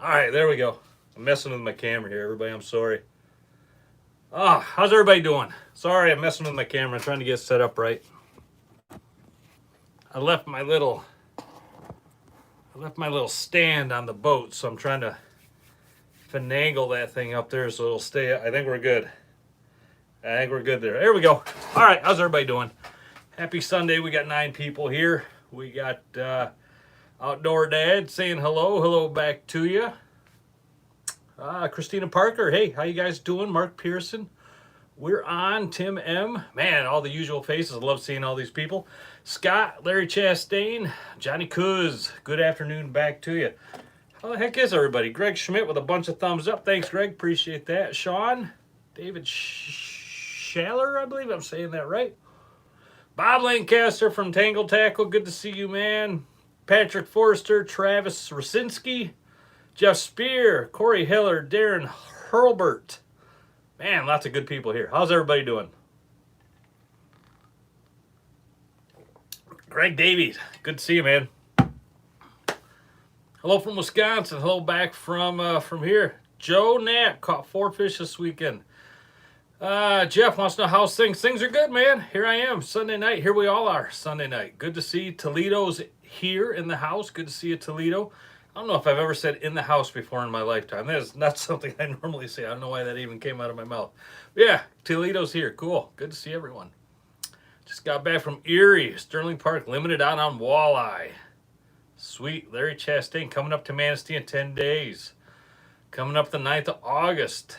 All right, there we go. I'm messing with my camera here, everybody. I'm sorry. How's everybody doing? Sorry, I'm messing with my camera. I'm trying to get set up right. I left my little stand on the boat, so I'm trying to finagle that thing up there so it'll stay. I think we're good. I think we're good there. There we go. All right, how's everybody doing? Happy Sunday. We got 9 people here. We got Outdoor Dad saying hello. Hello back to you. Christina Parker. Hey, how you guys doing? Mark Pearson. We're on. Tim M. Man, all the usual faces. I love seeing all these people. Scott, Larry Chastain, Johnny Kuz. Good afternoon back to you. How the heck is everybody? Greg Schmidt with a bunch of thumbs up. Thanks, Greg. Appreciate that. Sean, David Schaller, I believe I'm saying that right. Bob Lancaster from Tangle Tackle. Good to see you, man. Patrick Forrester, Travis Rosinski, Jeff Spear, Corey Hiller, Darren Hurlbert. Man, lots of good people here. How's everybody doing? Greg Davies, good to see you, man. Hello from Wisconsin. Hello back from here. Joe Knapp caught 4 fish this weekend. Jeff wants to know how's things. Things are good, man. Here I am, Sunday night. Here we all are, Sunday night. Good to see Toledo's here in the house. Good to see you, Toledo. I don't know if I've ever said in the house before in my lifetime. That is not something I normally say. I don't know why that even came out of my mouth. But yeah, Toledo's here. Cool. Good to see everyone. Just got back from Erie. Sterling Park limited out on walleye. Sweet. Larry Chastain coming up to Manistee in 10 days. Coming up the 9th of August.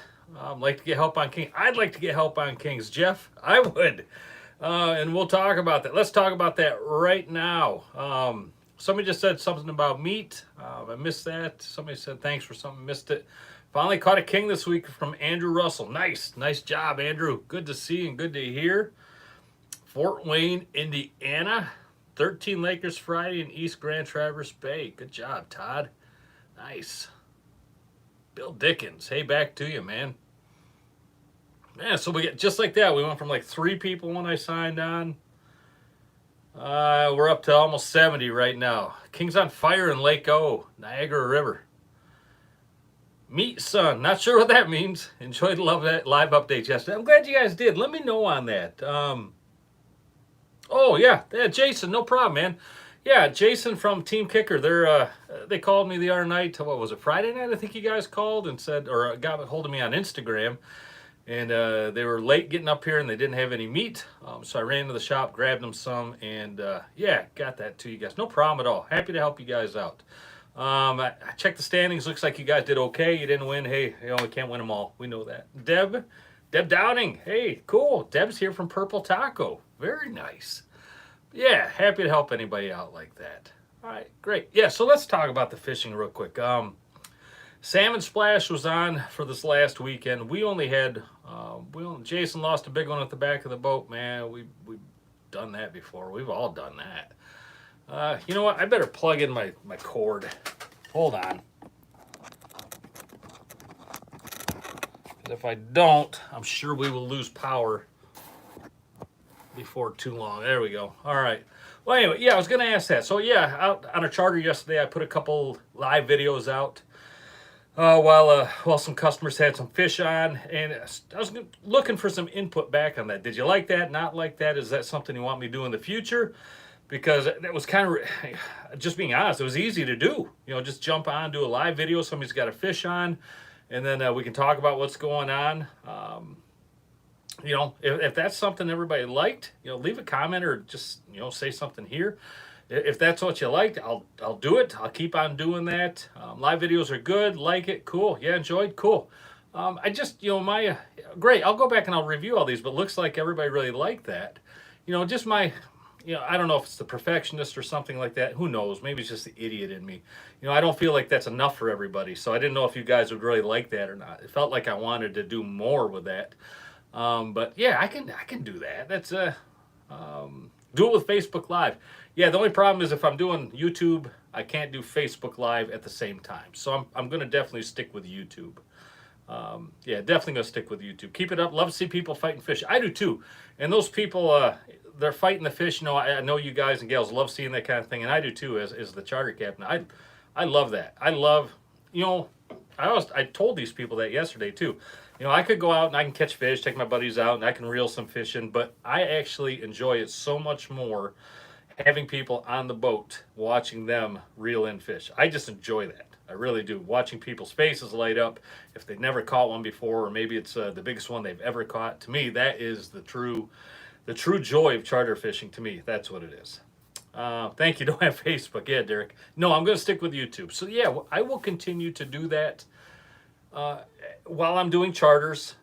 Like to get help on King. I'd like to get help on Kings. Jeff, I would. And we'll talk about that. Let's talk about that right now. Somebody just said something about meat. I missed that. Somebody said thanks for something. Missed it. Finally caught a king this week from Andrew Russell. Nice. Nice job, Andrew. Good to see and good to hear. Fort Wayne, Indiana. 13 Lakers Friday in East Grand Traverse Bay. Good job, Todd. Nice. Bill Dickens. Hey, back to you, man. Man, so we get just like that. We went from like 3 people when I signed on. We're up to almost 70 right now. King's on fire in Lake O, Niagara River. Meet son. Not sure what that means. Enjoyed the live update yesterday. I'm glad you guys did. Let me know on that. Oh, yeah, Jason, no problem, man. Yeah, Jason from Team Kicker. They called me the other night. What was it, Friday night? I think you guys called and said, or got a hold of me on Instagram. And they were late getting up here and they didn't have any meat. So I ran to the shop, grabbed them some, and yeah, got that to you guys. No problem at all. Happy to help you guys out. I checked the standings. Looks like you guys did okay. You didn't win. Hey, we can't win them all. We know that. Deb Downing. Hey, cool. Deb's here from Purple Taco. Very nice. Yeah, happy to help anybody out like that. All right, great. Yeah, so let's talk about the fishing real quick. Salmon Splash was on for this last weekend. We only had, Jason lost a big one at the back of the boat. Man, we've done that before. We've all done that. You know what? I better plug in my cord. Hold on. If I don't, I'm sure we will lose power before too long. There we go. All right. Well, anyway, yeah, I was going to ask that. So, yeah, out on a charter yesterday, I put a couple live videos out while some customers had some fish on, and I was looking for some input back on that. Did you like that? Not like that? Is that something you want me to do in the future? Because that was kind of, just being honest, it was easy to do. You know, just jump on, do a live video. Somebody's got a fish on, and then we can talk about what's going on. You know, if that's something everybody liked, you know, leave a comment or just, you know, say something here. If that's what you liked, I'll do it. I'll keep on doing that. Live videos are good. Like it. Cool. Yeah, enjoyed. Cool. I just, you know, great. I'll go back and I'll review all these, but looks like everybody really liked that. You know, just you know, I don't know if it's the perfectionist or something like that. Who knows? Maybe it's just the idiot in me. You know, I don't feel like that's enough for everybody. So I didn't know if you guys would really like that or not. It felt like I wanted to do more with that. But yeah, I can do that. That's do it with Facebook Live. Yeah, the only problem is if I'm doing YouTube, I can't do Facebook Live at the same time. So I'm going to definitely stick with YouTube. Yeah, definitely going to stick with YouTube. Keep it up. Love to see people fighting fish. I do too. And those people, they're fighting the fish. You know, I know you guys and gals love seeing that kind of thing, and I do too as the charter captain. I love that. I you know, I told these people that yesterday too. You know, I could go out and I can catch fish, take my buddies out, and I can reel some fish in, but I actually enjoy it so much more having people on the boat watching them reel in fish. I just enjoy that. I really do. Watching people's faces light up if they've never caught one before, or maybe it's the biggest one they've ever caught. To me, that is the true joy of charter fishing. To me, that's what it is. Thank you. Don't have Facebook. Yeah, Derek. No, I'm going to stick with YouTube. So yeah, I will continue to do that uh, while I'm doing charters.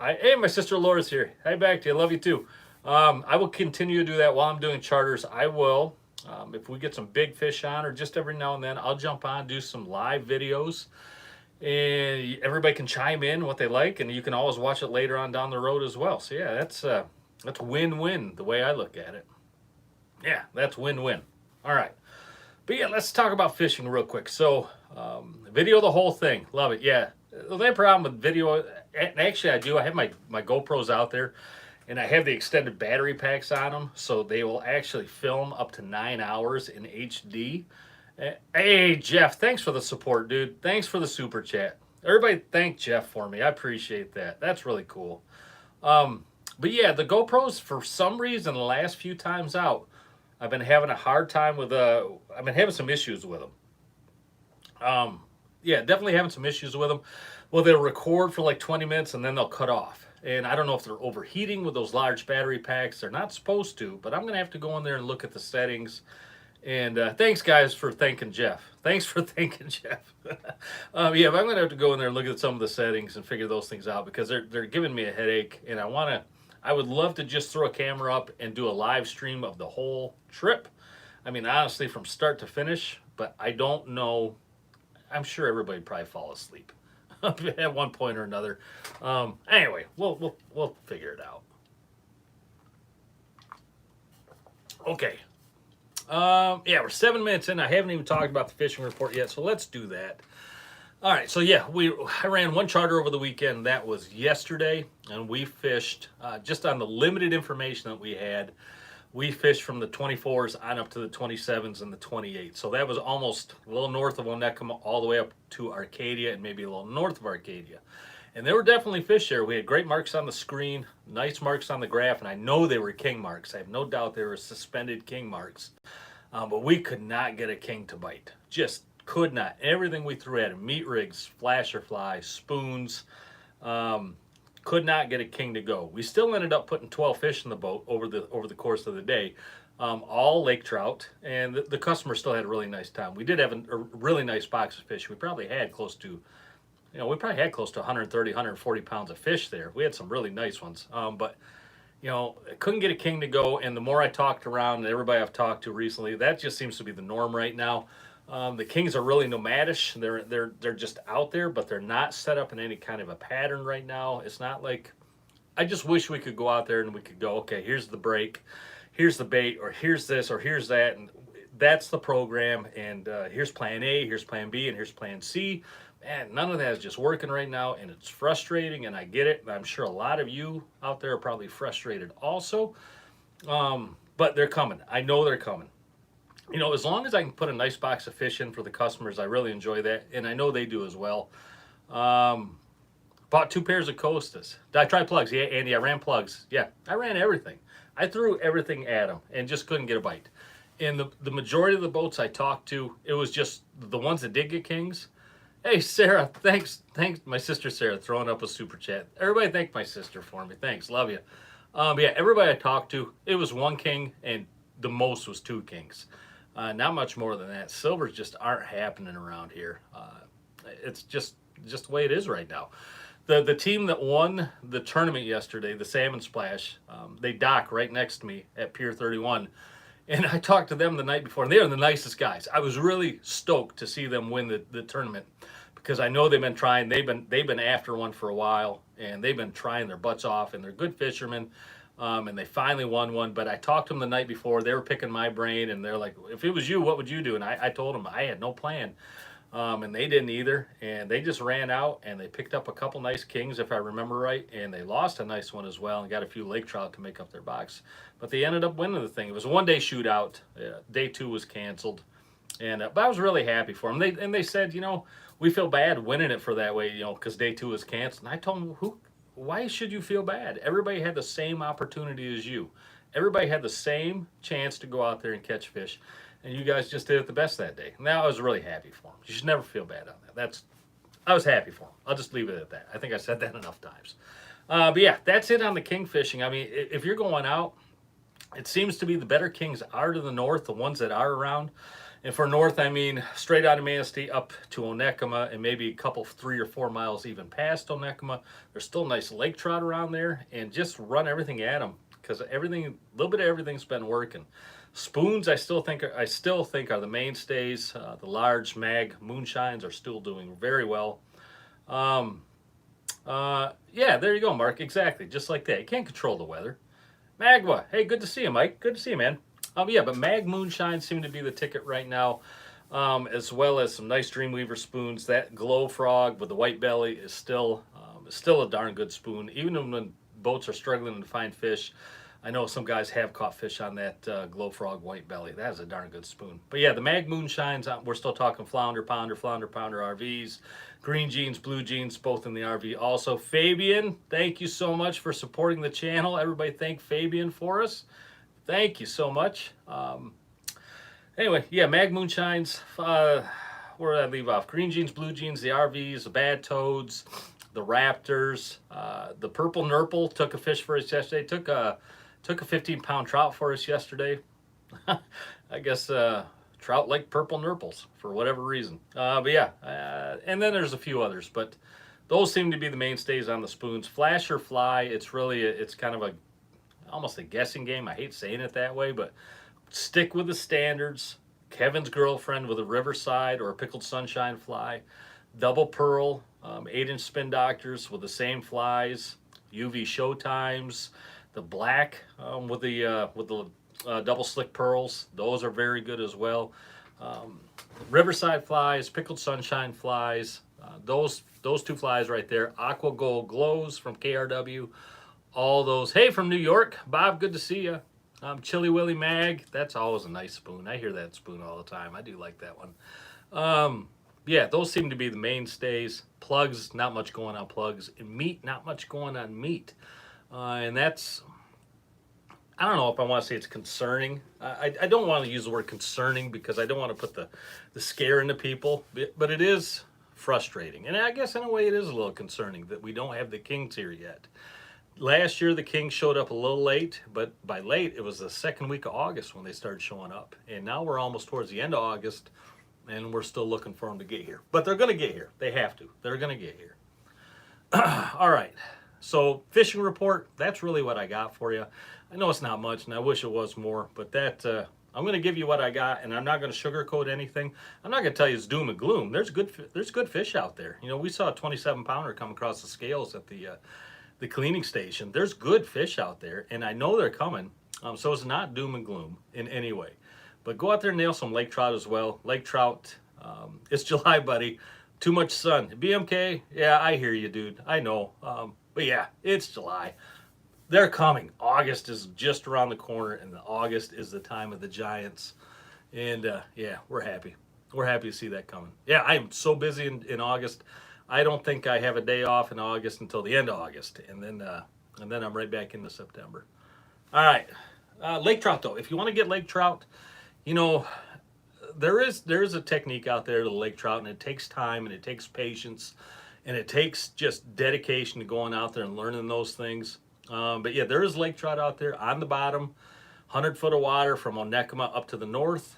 Hey, my sister Laura's here. Hi, back to you. Love you too. I will continue to do that while I'm doing charters. I will, if we get some big fish on, or just every now and then, I'll jump on, do some live videos, and everybody can chime in what they like, and you can always watch it later on down the road as well. So yeah, that's win-win the way I look at it. Yeah, that's win-win. All right. But yeah, let's talk about fishing real quick. So, video the whole thing. Love it. Yeah. The only problem with video, and actually I do, I have my GoPros out there, and I have the extended battery packs on them, so they will actually film up to 9 hours in HD. Hey, Jeff, thanks for the support, dude. Thanks for the super chat. Everybody thank Jeff for me. I appreciate that. That's really cool. But yeah, the GoPros, for some reason, the last few times out, I've been having a hard time with, I've been having some issues with them. Yeah, definitely having some issues with them. Well, they'll record for like 20 minutes and then they'll cut off. And I don't know if they're overheating with those large battery packs. They're not supposed to, but I'm going to have to go in there and look at the settings. And thanks, guys, for thanking Jeff. Thanks for thanking Jeff. Yeah, but I'm going to have to go in there and look at some of the settings and figure those things out, because they're giving me a headache. And I would love to just throw a camera up and do a live stream of the whole trip. I mean, honestly, from start to finish, but I don't know. I'm sure everybody probably fall asleep at one point or another. Anyway, we'll figure it out. Okay. Yeah, we're 7 minutes in. I haven't even talked about the fishing report yet, so let's do that. All right, so yeah, I ran one charter over the weekend. That was yesterday, and we fished just on the limited information that we had. We fished from the 24s on up to the 27s and the 28s. So that was almost a little north of Onecum, all the way up to Arcadia, and maybe a little north of Arcadia. And there were definitely fish there. We had great marks on the screen, nice marks on the graph, and I know they were king marks. I have no doubt they were suspended king marks. But we could not get a king to bite. Just could not. Everything we threw at him, meat rigs, flasher flies, spoons, could not get a king to go. We still ended up putting 12 fish in the boat over the course of the day, all lake trout, and the customer still had a really nice time. We did have a really nice box of fish. We probably had close to 130, 140 pounds of fish there. We had some really nice ones, but I couldn't get a king to go. And the more I talked around, and everybody I've talked to recently, that just seems to be the norm right now. The kings are really nomadish. They're just out there, but they're not set up in any kind of a pattern right now. It's not like, I just wish we could go out there and we could go, okay, here's the break, here's the bait, or here's this, or here's that, and that's the program. And here's plan A, here's plan B, and here's plan C. Man, none of that is just working right now, and it's frustrating, and I get it. I'm sure a lot of you out there are probably frustrated also, but they're coming. I know they're coming. As long as I can put a nice box of fish in for the customers, I really enjoy that, and I know they do as well. Bought 2 pairs of Costas. Did I try plugs? Yeah, Andy, I ran plugs. Yeah, I ran everything. I threw everything at them and just couldn't get a bite. And the majority of the boats I talked to, it was just the ones that did get kings. Hey, Sarah, thanks, my sister Sarah, throwing up a super chat. Everybody thank my sister for me. Thanks, love you. Yeah, everybody I talked to, it was 1 king, and the most was 2 kings. Not much more than that. Silvers just aren't happening around here. It's just the way it is right now. The team that won the tournament yesterday, the Salmon Splash, they dock right next to me at Pier 31. And I talked to them the night before, and they are the nicest guys. I was really stoked to see them win the tournament, because I know they've been trying. They've been after one for a while, and they've been trying their butts off, and they're good fishermen. And they finally won one. But I talked to them the night before. They were picking my brain, and they're like, if it was you, what would you do? And I told them I had no plan. And they didn't either. And they just ran out, and they picked up a couple nice kings, if I remember right. And they lost a nice one as well, and got a few lake trout to make up their box. But they ended up winning the thing. It was a 1-day shootout. Day 2 was canceled. And but I was really happy for them. They said, we feel bad winning it for that way, because day 2 was canceled. And I told them, why should you feel bad? Everybody had the same opportunity as you. Everybody had the same chance to go out there and catch fish, and you guys just did it the best that day. Now I was really happy for them. You should never feel bad on that. I was happy for them. I'll just leave it at that. I think I said that enough times. But yeah, that's it on the king fishing. I mean, if you're going out, it seems to be the better kings are to the north, the ones that are around. And for north, I mean straight out of Manistee up to Onekama and maybe a couple, 3 or 4 miles even past Onekama. There's still nice lake trout around there, and just run everything at them because a little bit of everything's been working. Spoons, I still think are the mainstays. The large mag moonshines are still doing very well. Yeah, there you go, Mark. Exactly, just like that. You can't control the weather. Magwa, hey, good to see you, Mike. Good to see you, man. Yeah, but mag moonshine seem to be the ticket right now, as well as some nice Dreamweaver spoons. That glow frog with the white belly is still a darn good spoon, even when boats are struggling to find fish. I know some guys have caught fish on that glow frog white belly. That is a darn good spoon. But yeah, the mag moonshines, we're still talking flounder pounder RVs, green jeans, blue jeans, both in the RV. Also, Fabian, thank you so much for supporting the channel. Everybody thank Fabian for us. Thank you so much. Anyway, yeah, mag moonshines. Where did I leave off? Green jeans, blue jeans, the RVs, the bad toads, the raptors, the purple nurple took a fish for us yesterday. Took a 15-pound trout for us yesterday. I guess trout like purple nurples for whatever reason. But yeah, and then there's a few others, but those seem to be the mainstays on the spoons. Flash or fly, it's kind of almost a guessing game. I hate saying it that way, but stick with the standards. Kevin's girlfriend with a Riverside or a pickled sunshine fly, double pearl, 8-inch spin doctors with the same flies, UV showtimes, the black with the double slick pearls. Those are very good as well. Riverside flies, pickled sunshine flies. Those 2 flies right there. Aqua Gold Glows from KRW. All those. Hey, from New York, Bob. Good to see you. Chili Willy Mag. That's always a nice spoon. I hear that spoon all the time. I do like that one. Yeah, those seem to be the mainstays. Plugs, not much going on plugs. And meat, not much going on meat. And that's, I don't know if I want to say it's concerning. I don't want to use the word concerning because I don't want to put the scare into people. But it is frustrating. And I guess in a way it is a little concerning that we don't have the kings here yet. Last year the kings showed up a little late, but by late it was the second week of August when they started showing up. And now we're almost towards the end of August, and we're still looking for them to get here. But they're going to get here. They have to. They're going to get here. All right. So fishing report, that's really what I got for you. I know it's not much, and I wish it was more, but I'm going to give you what I got, and I'm not going to sugarcoat anything. I'm not going to tell you it's doom and gloom. There's good fish out there. We saw a 27-pounder come across the scales at the cleaning station. There's good fish out there, and I know they're coming. So it's not doom and gloom in any way. But go out there and nail some lake trout as well. Lake trout, it's July, buddy. Too much sun. BMK, yeah, I hear you, dude. I know. But yeah, it's July. They're coming. August is just around the corner, and August is the time of the giants. And yeah, we're happy. We're happy to see that coming. Yeah, I am so busy in August. I don't think I have a day off in August until the end of August, and then I'm right back into September. All right, lake trout though. If you want to get lake trout, there is a technique out there to lake trout, and it takes time and it takes patience, and it takes just dedication to going out there and learning those things. But yeah, there is lake trout out there on the bottom, 100 foot of water from Onekama up to the north.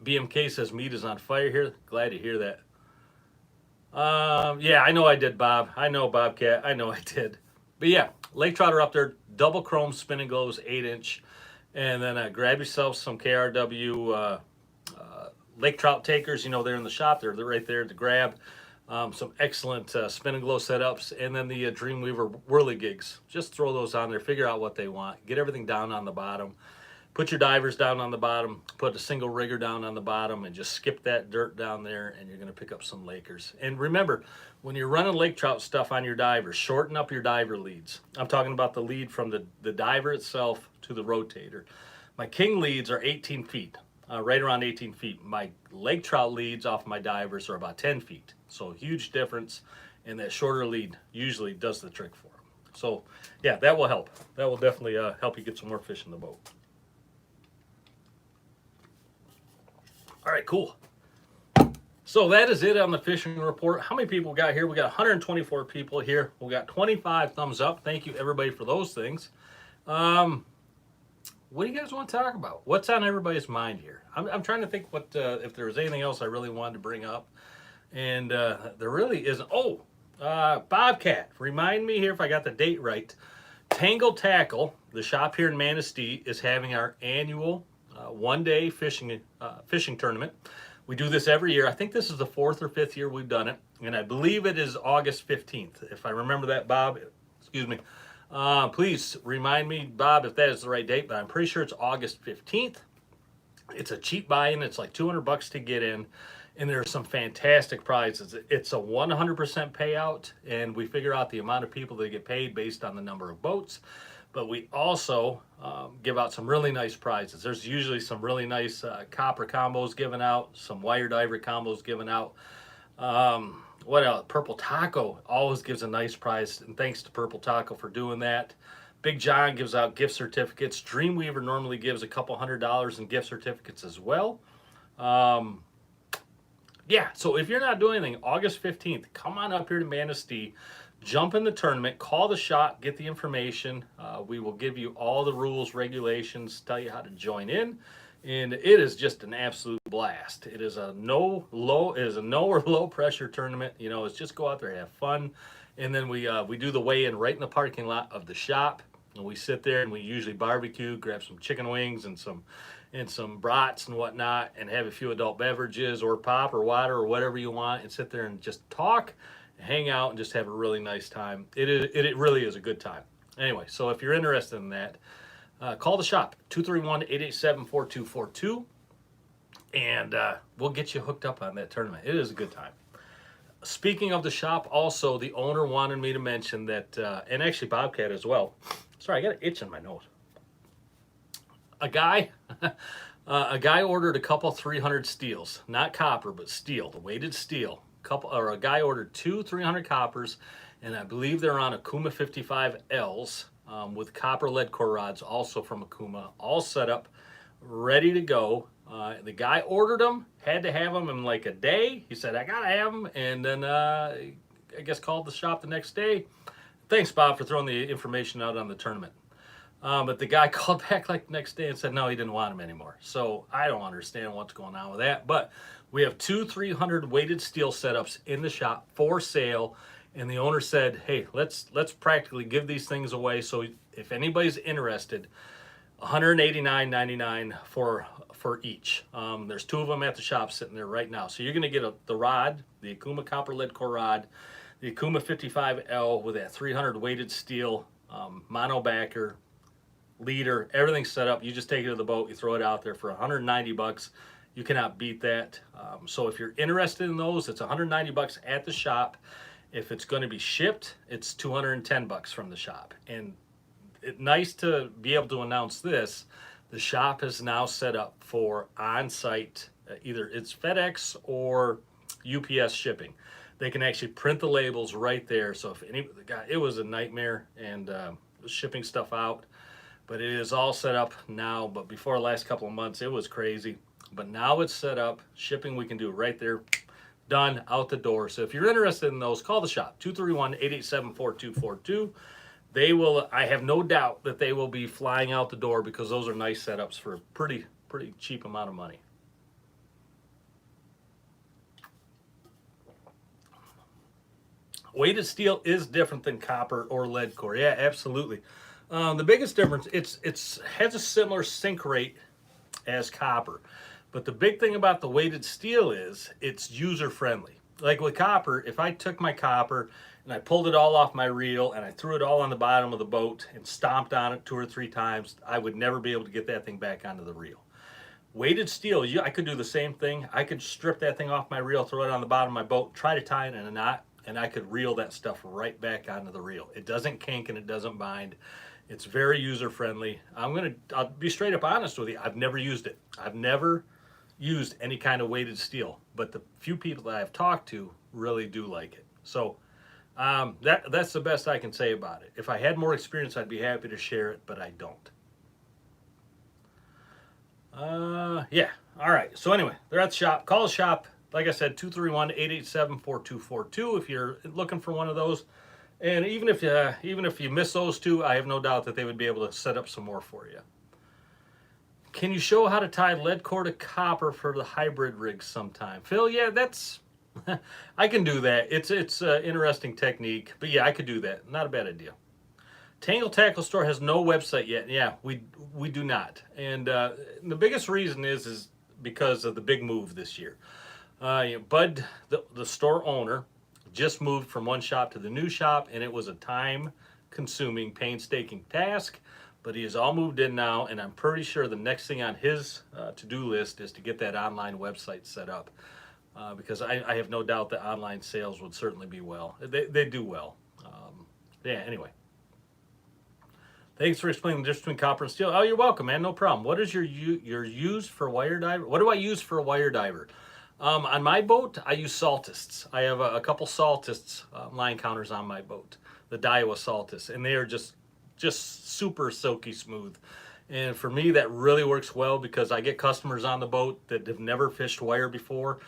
BMK says meat is on fire here. Glad to hear that. Yeah, I know I did, Bob. I know, Bobcat. I know I did. But yeah, lake trout are up there. Double chrome spinning glows, 8-inch. And then grab yourself some KRW lake trout takers. They're in the shop. They're right there to grab. Some excellent spin and glow setups. And then the Dreamweaver whirligigs. Just throw those on there. Figure out what they want. Get everything down on the bottom. Put your divers down on the bottom, put a single rigger down on the bottom, and just skip that dirt down there, and you're going to pick up some Lakers. And remember, when you're running lake trout stuff on your divers, shorten up your diver leads. I'm talking about the lead from the diver itself to the rotator. My king leads are 18 feet. right around 18 feet. My lake trout leads off my divers are about 10 feet. So huge difference, and that shorter lead usually does the trick for them. So yeah, that will help. That will definitely help you get some more fish in the boat. All right, cool. So that is it on the fishing report. How many people we got here? We got 124 people here. We got 25 thumbs up. Thank you everybody for those things. What do you guys want to talk about? What's on everybody's mind here? I'm trying to think what if there was anything else I really wanted to bring up, and there really isn't. Oh, Bobcat, remind me here if I got the date right. Tangle Tackle, the shop here in Manistee, is having our annual one-day fishing tournament. We do this every year. I think this is the 4th or 5th year we've done it, and I believe it is August 15th. If I remember that, Bob, excuse me. Please remind me, Bob, if that is the right date, but I'm pretty sure it's August 15th. It's a cheap buy-in. It's like $200 to get in, and there are some fantastic prizes. It's a 100% payout, and we figure out the amount of people that get paid based on the number of boats. But we also give out some really nice prizes. There's usually some really nice copper combos given out, some wired ivory combos given out. What else? Purple Taco always gives a nice prize, and thanks to Purple Taco for doing that. Big John gives out gift certificates. Dreamweaver normally gives a couple $100 in gift certificates as well. Yeah, so if you're not doing anything, August 15th, come on up here to Manistee. Jump in the tournament, call the shop, get the information. We will give you all the rules, regulations, tell you how to join in, and it is just an absolute blast. It is a no or low pressure tournament. You know, it's just go out there, have fun, and then we do the weigh-in right in the parking lot of the shop, and we sit there and we usually barbecue, grab some chicken wings and some brats and whatnot, and have a few adult beverages or pop or water or whatever you want, and sit there and just talk, hang out, and just have a really nice time. It really is a good time. Anyway, so if you're interested in that, call the shop, 231-887-4242, and we'll get you hooked up on that tournament. It is a good time. Speaking of the shop, also, the owner wanted me to mention that, and actually Bobcat as well. Sorry, I got an itch in my nose. A guy ordered a couple 300 steels, not copper, but steel, the weighted steel. A guy ordered 2 300 coppers, and I believe they're on Akuma 55Ls with copper lead core rods, also from Akuma, all set up, ready to go. The guy ordered them, had to have them in like a day. He said, I gotta have them, and then I guess called the shop the next day. Thanks, Bob, for throwing the information out on the tournament. But the guy called back like the next day and said, no, he didn't want them anymore. So I don't understand what's going on with that. But we have 2 300 weighted steel setups in the shop for sale. And the owner said, hey, let's practically give these things away. So if anybody's interested, $189.99 for each. There's 2 of them at the shop sitting there right now. So you're going to get the rod, the Akuma copper lead core rod, the Akuma 55L with that 300 weighted steel mono backer, leader, everything's set up. You just take it to the boat, you throw it out there for $190. You cannot beat that. So if you're interested in those, it's $190 at the shop. If it's going to be shipped, it's $210 from the shop. And it's nice to be able to announce this. The shop is now set up for on-site, either it's FedEx or UPS shipping. They can actually print the labels right there. So if it was a nightmare and shipping stuff out. But it is all set up now. But before the last couple of months, it was crazy. But now it's set up. Shipping we can do right there. Done, out the door. So if you're interested in those, call the shop, 231-887-4242. They will, I have no doubt that they will be flying out the door because those are nice setups for a pretty cheap amount of money. Weighted steel is different than copper or lead core. Yeah, absolutely. The biggest difference, it has a similar sink rate as copper. But the big thing about the weighted steel is it's user-friendly. Like with copper, if I took my copper and I pulled it all off my reel and I threw it all on the bottom of the boat and stomped on it 2 or 3 times, I would never be able to get that thing back onto the reel. Weighted steel, I could do the same thing. I could strip that thing off my reel, throw it on the bottom of my boat, try to tie it in a knot, and I could reel that stuff right back onto the reel. It doesn't kink and it doesn't bind. It's very user-friendly. I'll be straight up honest with you. I've never used it. I've never used any kind of weighted steel, but the few people that I've talked to really do like it. So that's the best I can say about it. If I had more experience, I'd be happy to share it, but I don't. Yeah. All right. So anyway, they're at the shop. Call the shop. Like I said, 231-887-4242 if you're looking for one of those. And even if you miss those two, I have no doubt that they would be able to set up some more for you. Can you show how to tie lead core to copper for the hybrid rigs sometime? Phil, yeah, that's I can do that. It's an interesting technique, but yeah, I could do that. Not a bad idea. Tangle Tackle store has no website yet. Yeah, we do not. And the biggest reason is because of the big move this year. Bud, the store owner, just moved from one shop to the new shop, and it was a time-consuming, painstaking task. But he is all moved in now, and I'm pretty sure the next thing on his to-do list is to get that online website set up. Because I have no doubt that online sales would certainly be well. They do well. Yeah, anyway. Thanks for explaining the difference between copper and steel. Oh, you're welcome, man. No problem. What is your used for wire diver? What do I use for a wire diver? On my boat, I use saltists. I have a couple saltists line counters on my boat, the Daiwa saltists, and they are just super silky smooth. And for me, that really works well because I get customers on the boat that have never fished wire before,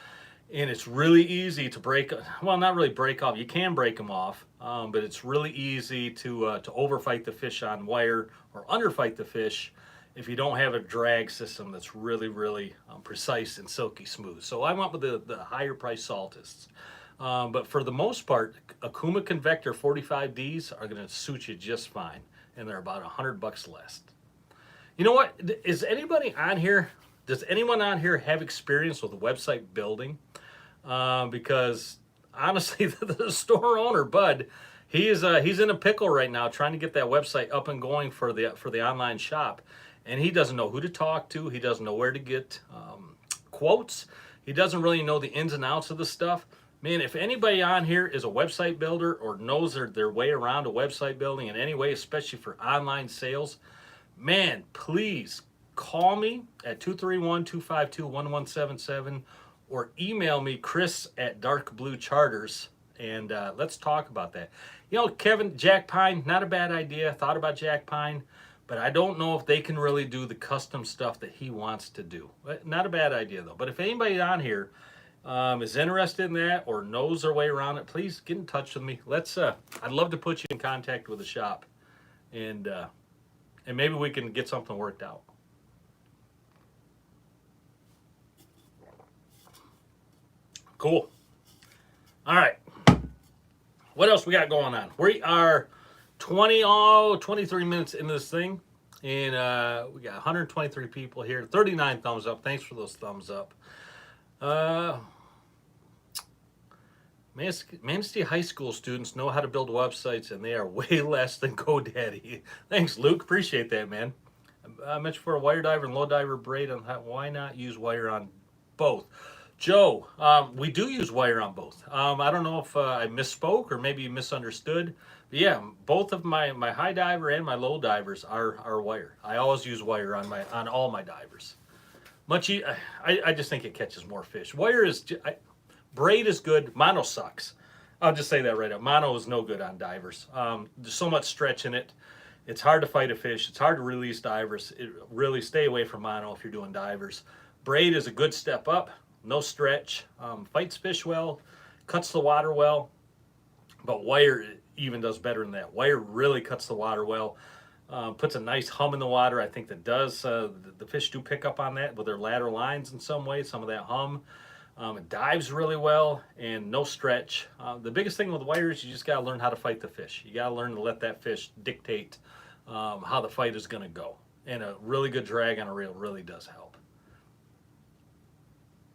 and it's really easy to break. Well, not really break off. You can break them off, but it's really easy to overfight the fish on wire or underfight the fish if you don't have a drag system that's really precise and silky smooth. So I went with the higher price saltists. But for the most part, Akuma Convector 45Ds are going to suit you just fine, and they're about $100 less. You know what? Is anybody on here? Does anyone on here have experience with website building? Because honestly, the store owner Bud, he's in a pickle right now trying to get that website up and going for the online shop, and he doesn't know who to talk to. He doesn't know where to get quotes. He doesn't really know the ins and outs of the stuff. Man, if anybody on here is a website builder or knows their way around a website building in any way, especially for online sales, man, please call me at 231-252-1177 or email me, Chris@darkbluecharters, and let's talk about that. You know, Kevin, Jack Pine, not a bad idea. Thought about Jack Pine, but I don't know if they can really do the custom stuff that he wants to do. Not a bad idea, though. But if anybody on here is interested in that or knows their way around it, please get in touch with me. I'd love to put you in contact with the shop, and maybe we can get something worked out. Cool. All right. What else we got going on? We are 23 minutes into this thing, and we got 123 people here. 39 thumbs up. Thanks for those thumbs up. Manistee High School students know how to build websites, and they are way less than GoDaddy. Thanks, Luke. Appreciate that, man. I mentioned for a wire diver and low diver braid, on why not use wire on both? Joe, we do use wire on both. I don't know if I misspoke or maybe you misunderstood. But yeah, both of my high diver and my low divers are wire. I always use wire on all my divers. I just think it catches more fish. Braid is good. Mono sucks. I'll just say that right up. Mono is no good on divers. There's so much stretch in it. It's hard to fight a fish. It's hard to release divers. Really stay away from mono if you're doing divers. Braid is a good step up. No stretch. Fights fish well. Cuts the water well. But wire even does better than that. Wire really cuts the water well. Puts a nice hum in the water. I think that does. The fish do pick up on that with their lateral lines in some way. Some of that hum. It dives really well and no stretch. The biggest thing with wire is you just got to learn how to fight the fish. You got to learn to let that fish dictate how the fight is going to go. And a really good drag on a reel really does help.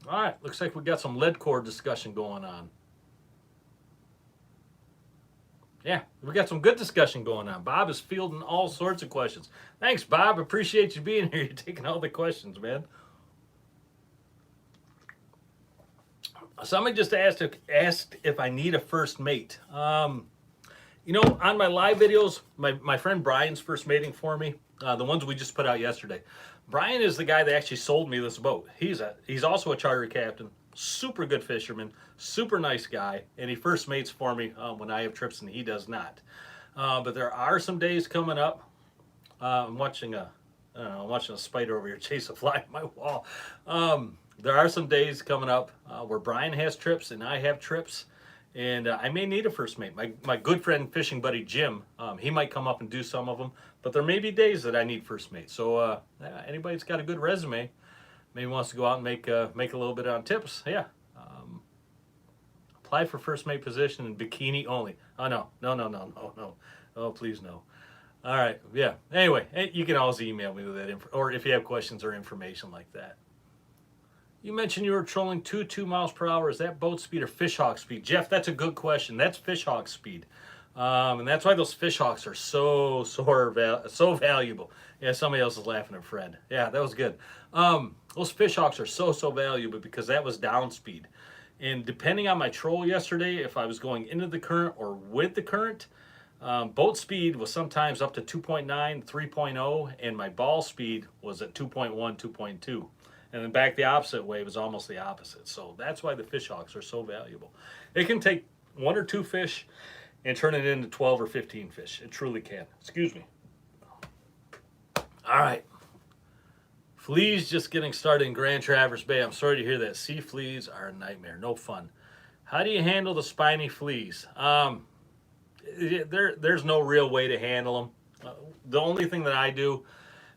All right, looks like we got some lead core discussion going on. Yeah, we got some good discussion going on. Bob is fielding all sorts of questions. Thanks, Bob. Appreciate you being here. You're taking all the questions, man. Somebody just asked if I need a first mate. You know, on my live videos, my friend Brian's first mating for me, the ones we just put out yesterday, Brian is the guy that actually sold me this boat. He's also a charter captain, super good fisherman, super nice guy, and he first mates for me when I have trips and he does not. But there are some days coming up. I'm watching I'm watching a spider over here chase a fly on my wall. There are some days coming up where Brian has trips and I have trips, and I may need a first mate. My good friend fishing buddy Jim, he might come up and do some of them, but there may be days that I need first mate. So anybody that's got a good resume, maybe wants to go out and make a little bit on tips, yeah. Apply for first mate position in bikini only. Oh no. Oh please no. All right, yeah. Anyway, you can always email me with that info, or if you have questions or information like that. You mentioned you were trolling 2 miles per hour. Is that boat speed or fishhawk speed? Jeff, that's a good question. That's fishhawk speed. And that's why those fishhawks are so valuable. Yeah, somebody else is laughing at Fred. Yeah, that was good. Those fishhawks are so valuable because that was down speed. And depending on my troll yesterday, if I was going into the current or with the current, boat speed was sometimes up to 2.9, 3.0, and my ball speed was at 2.1, 2.2. And then back the opposite way was almost the opposite. So that's why the fishhawks are so valuable. It can take 1 or 2 fish and turn it into 12 or 15 fish. It truly can. Excuse me. All right. Fleas just getting started in Grand Traverse Bay. I'm sorry to hear that. Sea fleas are a nightmare. No fun. How do you handle the spiny fleas? There's no real way to handle them. The only thing that I do,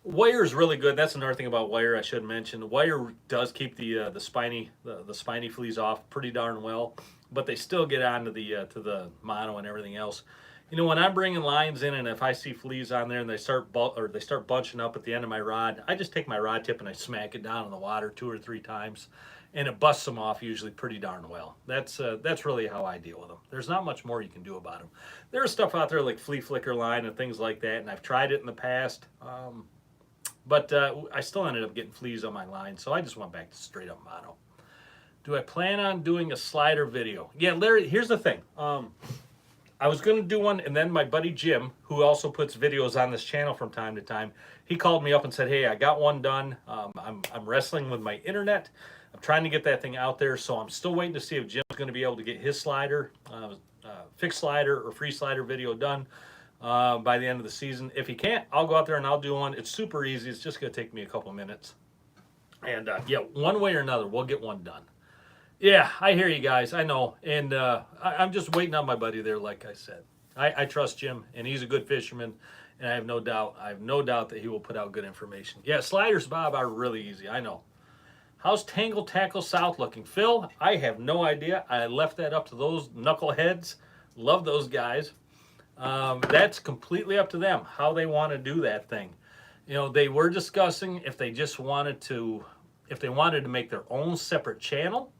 wire is really good. That's another thing about wire I should mention. The wire does keep the spiny fleas off pretty darn well, but they still get onto to the mono and everything else. You know, when I'm bringing lines in, and if I see fleas on there and they start bunching up at the end of my rod, I just take my rod tip and I smack it down in the water 2 or 3 times, and it busts them off usually pretty darn well. That's really how I deal with them. There's not much more you can do about them. There's stuff out there like flea flicker line and things like that, and I've tried it in the past, but I still ended up getting fleas on my line, so I just went back to straight up mono. Do I plan on doing a slider video? Yeah, Larry, here's the thing. I was going to do one, and then my buddy Jim, who also puts videos on this channel from time to time, he called me up and said, hey, I got one done. I'm wrestling with my internet. I'm trying to get that thing out there, so I'm still waiting to see if Jim's going to be able to get his slider, fixed slider or free slider video done by the end of the season. If he can't, I'll go out there and I'll do one. It's super easy. It's just going to take me a couple minutes. And yeah, one way or another, we'll get one done. Yeah, I hear you guys. I know. And I'm just waiting on my buddy there, like I said. I trust Jim, and he's a good fisherman, and I have no doubt that he will put out good information. Yeah, sliders, Bob, are really easy. I know. How's Tangle Tackle South looking? Phil, I have no idea. I left that up to those knuckleheads. Love those guys. That's completely up to them, how they want to do that thing. You know, they were discussing if they wanted to make their own separate channel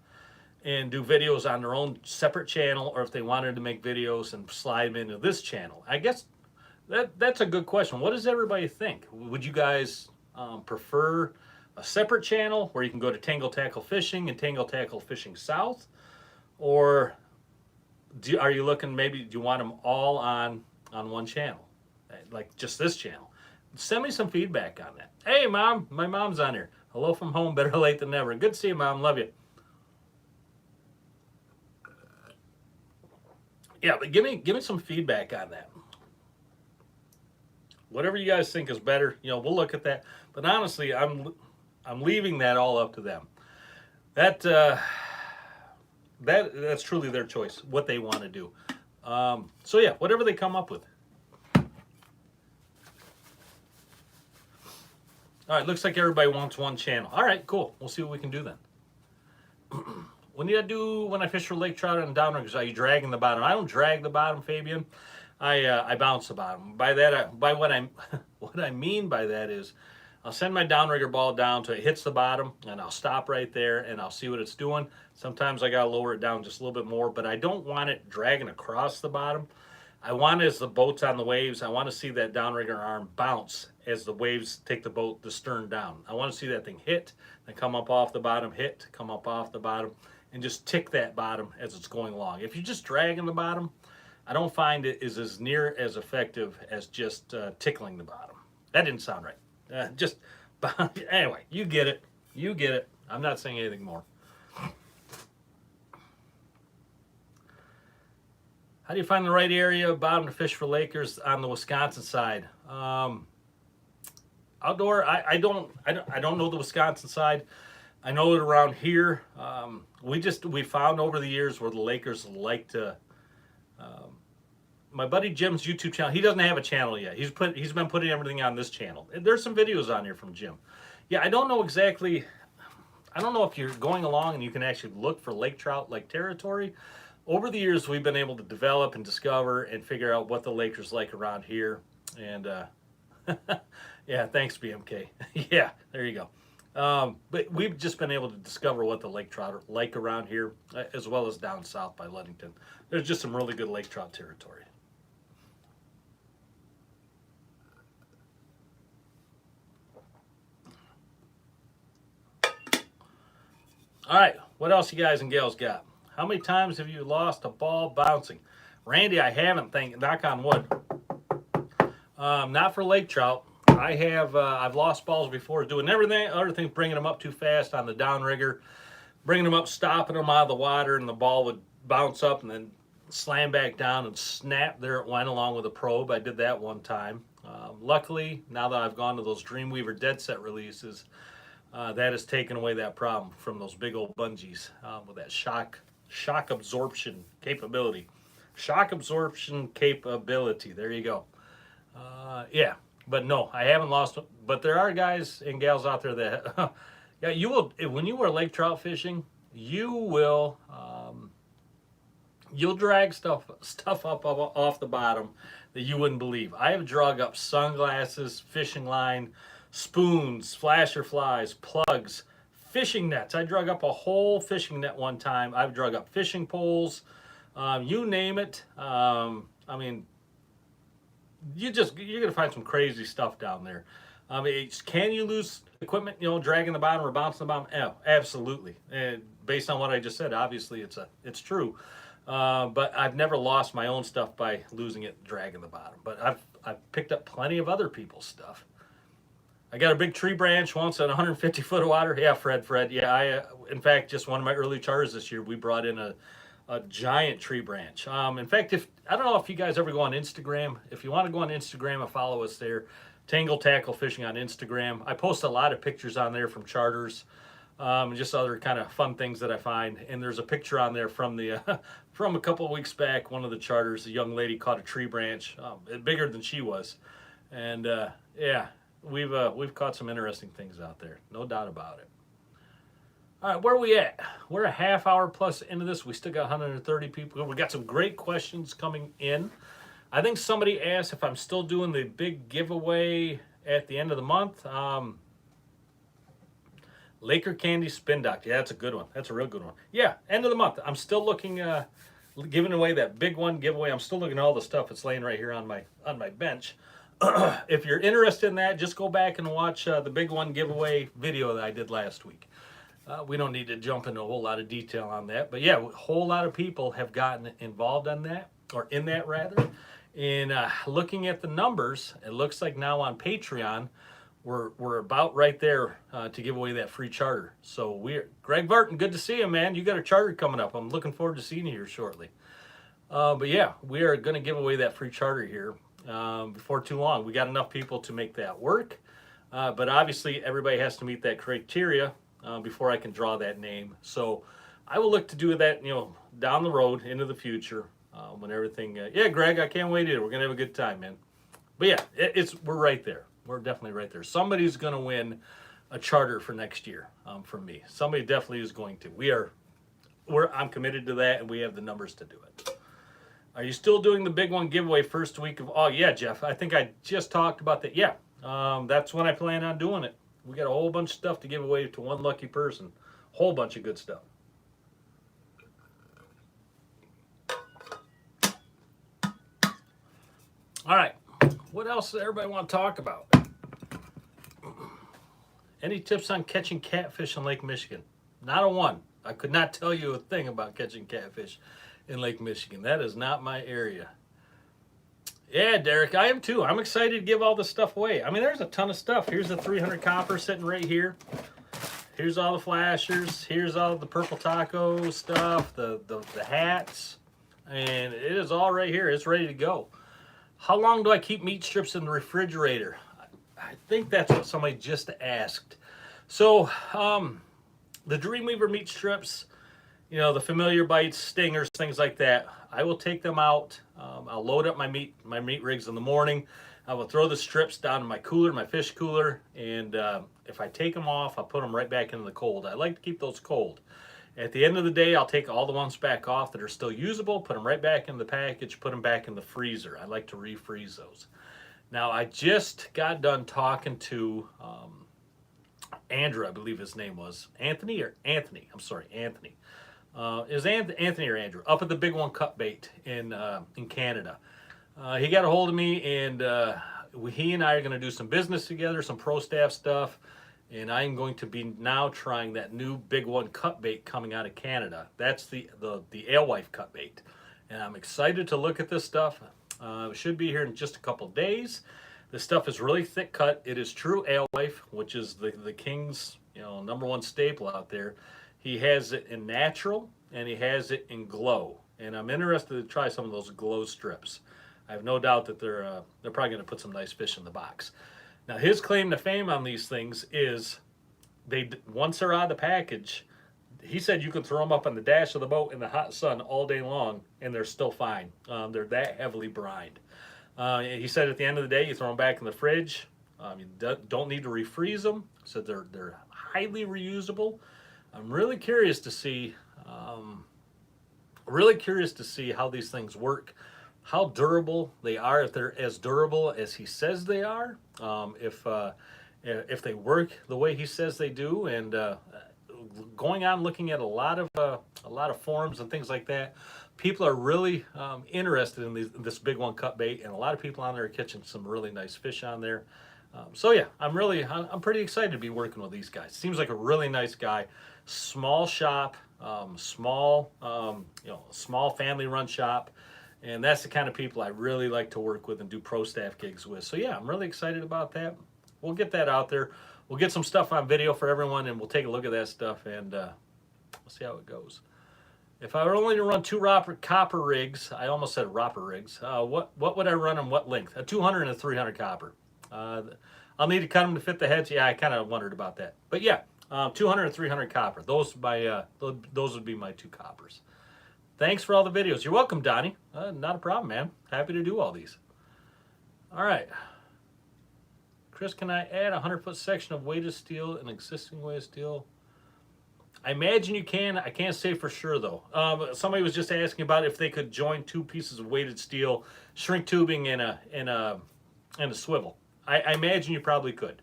and do videos on their own separate channel, or if they wanted to make videos and slide them into this channel. I guess that's a good question. What does everybody think? Would you guys prefer a separate channel where you can go to Tangle Tackle Fishing and Tangle Tackle Fishing South? Or are you looking, maybe, do you want them all on one channel? Like just this channel? Send me some feedback on that. Hey, Mom, my mom's on here. Hello from home, better late than never. Good to see you, Mom. Love you. Yeah, but give me some feedback on that. Whatever you guys think is better, you know, we'll look at that. But honestly, I'm leaving that all up to them. That's truly their choice, what they want to do. So yeah, whatever they come up with. All right, looks like everybody wants one channel. All right, cool. We'll see what we can do then. What do I do when I fish for lake trout and downriggers? Are you dragging the bottom? I don't drag the bottom, Fabian. I bounce the bottom. By that, what I mean by that is, I'll send my downrigger ball down till it hits the bottom, and I'll stop right there, and I'll see what it's doing. Sometimes I gotta lower it down just a little bit more, but I don't want it dragging across the bottom. I want it, as the boat's on the waves, I want to see that downrigger arm bounce as the waves take the stern down. I want to see that thing hit, then come up off the bottom, hit, come up off the bottom, and just tick that bottom as it's going along. If you're just dragging the bottom, I don't find it is as near as effective as just tickling the bottom. That didn't sound right. Just Anyway, you get it. You get it. I'm not saying anything more. How do you find the right area bottom to fish for Lakers on the Wisconsin side? Outdoor, I don't know the Wisconsin side. I know that around here, we found over the years where the Lakers like to. My buddy Jim's YouTube channel. He doesn't have a channel yet. He's been putting everything on this channel. There's some videos on here from Jim. Yeah, I don't know exactly. I don't know if you're going along and you can actually look for lake trout like territory. Over the years, we've been able to develop and discover and figure out what the Lakers like around here. And yeah, thanks BMK. Yeah, there you go. But we've just been able to discover what the lake trout are like around here, as well as down south by Ludington. There's just some really good lake trout territory. All right, what else you guys and gals got? How many times have you lost a ball bouncing? Randy, I haven't, knock on wood. Not for lake trout. I have, I've lost balls before doing everything, other things, bringing them up too fast on the downrigger, bringing them up, stopping them out of the water, and the ball would bounce up and then slam back down and snap. There it went along with a probe. I did that one time. Luckily, now that I've gone to those Dreamweaver dead set releases, that has taken away that problem from those big old bungees with that shock absorption capability. Shock absorption capability. There you go. Yeah, but no, I haven't lost. But there are guys and gals out there that, yeah, you will. When you are lake trout fishing, you will. You'll drag stuff up off the bottom that you wouldn't believe. I have drug up sunglasses, fishing line, spoons, flasher flies, plugs, fishing nets. I drug up a whole fishing net one time. I've drug up fishing poles, you name it. I mean, you're gonna find some crazy stuff down there. I mean, can you lose equipment? You know, dragging the bottom or bouncing the bottom? Yeah, absolutely. And based on what I just said, obviously it's true. But I've never lost my own stuff by losing it, dragging the bottom. But I've picked up plenty of other people's stuff. I got a big tree branch once at 150 foot of water. Yeah, Fred. Yeah, in fact, just one of my early charters this year, we brought in a giant tree branch. In fact, I don't know if you guys ever go on Instagram. If you want to go on Instagram and follow us there, Tangle Tackle Fishing on Instagram. I post a lot of pictures on there from charters, and just other kind of fun things that I find. And there's a picture on there from the from a couple of weeks back. One of the charters, a young lady caught a tree branch, bigger than she was, and yeah. We've caught some interesting things out there, no doubt about it. All right, where are we at? We're a half hour plus into this. We still got 130 people. We got some great questions coming in. I think somebody asked if I'm still doing the big giveaway at the end of the month. Laker Candy Spin Dock. Yeah, that's a good one. That's a real good one. Yeah, end of the month. I'm still looking, giving away that big one giveaway. I'm still looking at all the stuff that's laying right here on my bench. If you're interested in that, just go back and watch the big one giveaway video that I did last week. We don't need to jump into a whole lot of detail on that, but yeah, a whole lot of people have gotten involved on that, or in that rather. And looking at the numbers, it looks like now on Patreon, we're about right there to give away that free charter. So Greg Barton, good to see you, man. You got a charter coming up. I'm looking forward to seeing you here shortly. But yeah, we are going to give away that free charter here. Before too long. We got enough people to make that work, but obviously everybody has to meet that criteria before I can draw that name. So I will look to do that, you know, down the road into the future when everything. Yeah, Greg, I can't wait either. We're gonna have a good time, man. But yeah, we're right there. We're definitely right there. Somebody's gonna win a charter for next year from me. Somebody definitely is going to. I'm committed to that, and we have the numbers to do it. Are you still doing the big one giveaway first week of? Oh yeah, Jeff. I think I just talked about that. Yeah, that's when I plan on doing it. We got a whole bunch of stuff to give away to one lucky person. Whole bunch of good stuff. All right. What else does everybody want to talk about? Any tips on catching catfish in Lake Michigan? Not a one. I could not tell you a thing about catching catfish in Lake Michigan. That is not my area. Yeah, Derek, I am too. I'm excited to give all this stuff away. I mean, there's a ton of stuff. Here's the 300 copper sitting right here. Here's all the flashers. Here's all the purple taco stuff, the hats. And it is all right here. It's ready to go. How long do I keep meat strips in the refrigerator? I think that's what somebody just asked. So, the Dreamweaver meat strips, you know, the familiar bites, stingers, things like that, I will take them out. I'll load up my meat rigs in the morning. I will throw the strips down in my cooler, my fish cooler, and if I take them off, I'll put them right back into the cold. I like to keep those cold. At the end of the day, I'll take all the ones back off that are still usable, put them right back in the package, put them back in the freezer. I like to refreeze those. Now, I just got done talking to Andrew, I believe his name was. Anthony. I'm sorry, Anthony. Is Anthony or Andrew up at the Big One Cut Bait in Canada. He got a hold of me, and he and I are going to do some business together, some pro staff stuff, and I'm going to be now trying that new Big One Cut Bait coming out of Canada. That's the alewife cut bait, and I'm excited to look at this stuff. It should be here in just a couple days. This stuff is really thick cut. It is true alewife, which is the King's #1 staple out there. He has it in natural and he has it in glow, and I'm interested to try some of those glow strips. I have no doubt that they're probably going to put some nice fish in the box. Now, his claim to fame on these things is once they're out of the package, he said you can throw them up on the dash of the boat in the hot sun all day long and they're still fine. They're that heavily brined. He said at the end of the day, you throw them back in the fridge. You don't need to refreeze them. So they're highly reusable. I'm really curious to see how these things work, how durable they are, if they're as durable as he says they are, if they work the way he says they do, and going on looking at a lot of forums and things like that, people are really interested in this Big One cut bait, and a lot of people on there are catching some really nice fish on there. So yeah, I'm pretty excited to be working with these guys. Seems like a really nice guy. Small shop, small family-run shop, and that's the kind of people I really like to work with and do pro staff gigs with. So yeah, I'm really excited about that. We'll get that out there. We'll get some stuff on video for everyone, and we'll take a look at that stuff, and we'll see how it goes. If I were only to run 2 copper rigs, I almost said ropper rigs, what would I run and what length? A 200 and a 300 copper. I'll need to cut them to fit the heads. Yeah, I kind of wondered about that. But yeah, 200 and 300 copper. Those would be my 2 coppers. Thanks for all the videos. You're welcome, Donnie. Not a problem, man. Happy to do all these. All right. Chris, can I add a 100-foot section of weighted steel, an existing weighted steel? I imagine you can. I can't say for sure, though. Somebody was just asking about if they could join 2 pieces of weighted steel, shrink tubing, and a swivel. I imagine you probably could.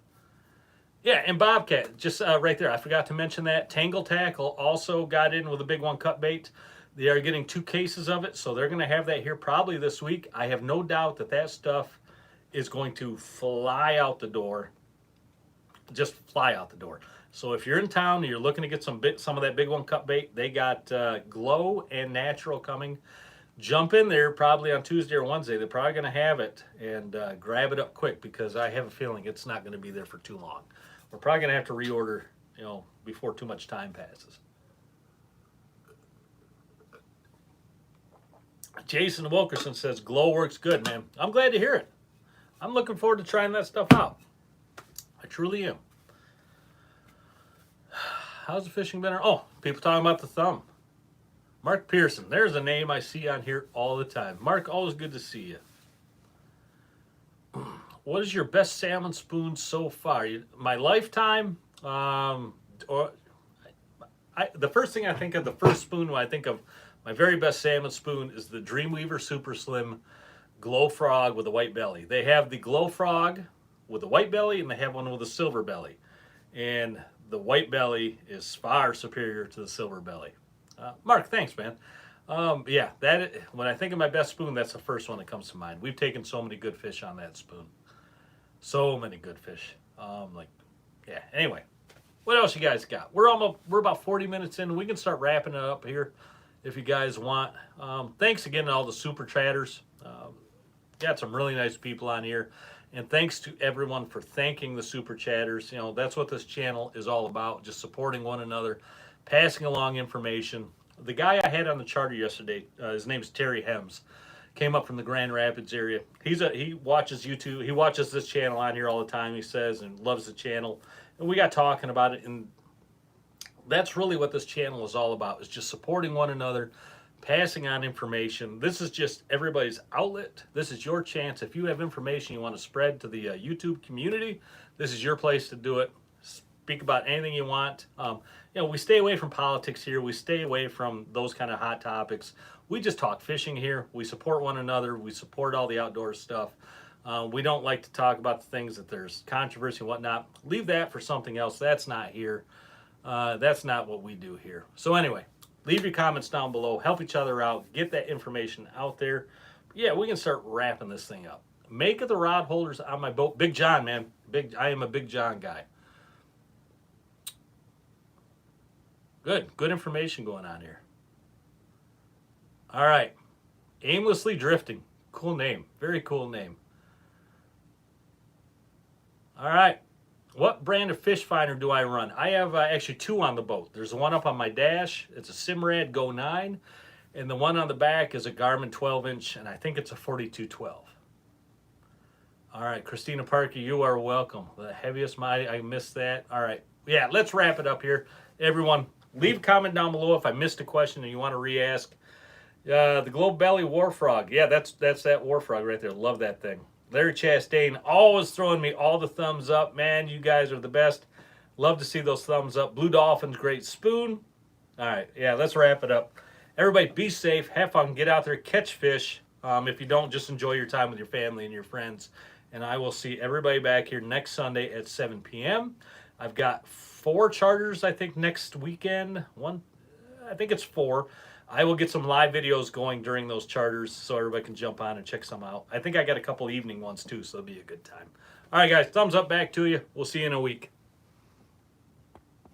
Yeah, and Bobcat, just right there, I forgot to mention that. Tangle Tackle also got in with a Big One cut bait. They are getting 2 cases of it, so they're going to have that here probably this week. I have no doubt that stuff is going to fly out the door. Just fly out the door. So if you're in town and you're looking to get some of that Big One cut bait, they got glow and natural coming. Jump in there probably on Tuesday or Wednesday. They're probably going to have it, and grab it up quick, because I have a feeling it's not going to be there for too long. We're probably going to have to reorder, before too much time passes. Jason Wilkerson says, glow works good, man. I'm glad to hear it. I'm looking forward to trying that stuff out. I truly am. How's the fishing been? Oh, people talking about the thumb. Mark Pearson. There's a name I see on here all the time. Mark, always good to see you. What is your best salmon spoon so far? My lifetime? The first thing I think of, the first spoon when I think of my very best salmon spoon, is the Dreamweaver Super Slim Glow Frog with a white belly. They have the Glow Frog with a white belly, and they have one with a silver belly. And the white belly is far superior to the silver belly. Mark, thanks, man. Yeah, when I think of my best spoon, that's the first one that comes to mind. We've taken so many good fish on that spoon. So many good fish. Yeah. Anyway, what else you guys got? We're about 40 minutes in. We can start wrapping it up here if you guys want. Thanks again to all the super chatters. Got some really nice people on here. And thanks to everyone for thanking the super chatters. You know, that's what this channel is all about, just supporting one another, passing along information. The guy I had on the charter yesterday, his name's Terry Hems, came up from the Grand Rapids area. He watches YouTube. He watches this channel on here all the time, he says, and loves the channel. And we got talking about it, and that's really what this channel is all about, is just supporting one another, passing on information. This is just everybody's outlet. This is your chance. If you have information you want to spread to the YouTube community, this is your place to do it. Speak about anything you want. You know, we stay away from politics here. We stay away from those kind of hot topics. We just talk fishing here. We support one another. We support all the outdoor stuff. We don't like to talk about the things that there's controversy and whatnot. Leave that for something else. That's not here. That's not what we do here. So anyway, leave your comments down below. Help each other out. Get that information out there. Yeah, we can start wrapping this thing up. Make it the rod holders on my boat. Big John, man. I am a Big John guy. Good information going on here. All right. Aimlessly Drifting. Cool name. Very cool name. All right. What brand of fish finder do I run? I have actually two on the boat. There's the one up on my dash. It's a Simrad Go 9. And the one on the back is a Garmin 12-inch, and I think it's a 4212. All right, Christina Parker, you are welcome. The heaviest I missed that. All right. Yeah, let's wrap it up here. Everyone, leave a comment down below if I missed a question and you want to re-ask. The Globe Belly War Frog. Yeah, that's that War Frog right there. Love that thing. Larry Chastain always throwing me all the thumbs up. Man, you guys are the best. Love to see those thumbs up. Blue Dolphins, great spoon. All right, yeah, let's wrap it up. Everybody be safe. Have fun. Get out there. Catch fish. If you don't, just enjoy your time with your family and your friends. And I will see everybody back here next Sunday at 7 p.m. I've got 4 charters, I think, next weekend. I think it's 4. I will get some live videos going during those charters so everybody can jump on and check some out. I think I got a couple evening ones too, so it'll be a good time. All right, guys, thumbs up back to you. We'll see you in a week.